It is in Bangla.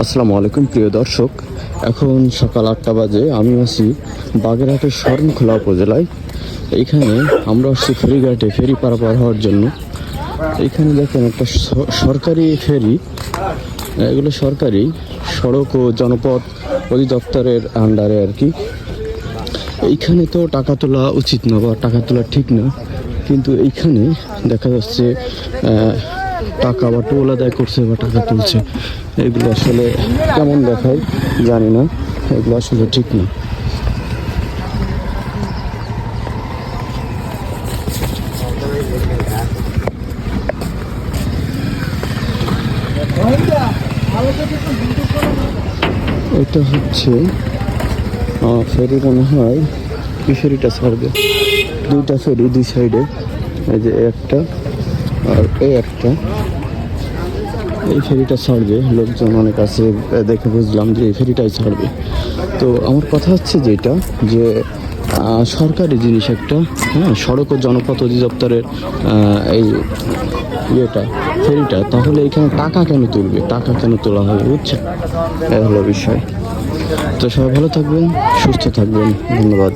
আসসালামু আলাইকুম প্রিয় দর্শক, এখন সকাল 8টা বাজে। আমি আছি বাগেরহাটের শরণখোলা উপজেলায়। এইখানে আমরা আসছি ফেরিঘাটে ফেরি পারাপার হওয়ার জন্য। এইখানে দেখেন একটা সরকারি ফেরি, এগুলো সরকারি সড়ক ও জনপথ অধিদপ্তরের আন্ডারে আর কি। এইখানে তো টাকা তোলা উচিত না বা টাকা তোলা ঠিক না, কিন্তু এইখানে দেখা যাচ্ছে টাকা বা টোল আদায় করছে বা টাকা তুলছে। এগুলো আসলে কেমন দেখায় জানি না, এগুলো আসলে ঠিক না। এটা হচ্ছে ফেরি, মনে হয় কি ফেরিটা ছাড়বে, দুইটা ফেরি দুই সাইডে, এই যে একটা আর এই একটা। এই ফেরিটা ছাড়বে, লোকজন অনেক আছে দেখে বুঝলাম যে এই ফেরিটাই ছাড়বে। তো আমার কথা হচ্ছে যেটা যে সরকারি জিনিস একটা, হ্যাঁ, সড়ক ও জনপথ অধিদপ্তরের এই ইয়েটা ফেরিটা, তাহলে এখানে টাকা কেন তুলবে, টাকা কেন তোলা হবে, বুঝছেন? এই হলো বিষয়। তো সবাই ভালো থাকবেন, সুস্থ থাকবেন, ধন্যবাদ।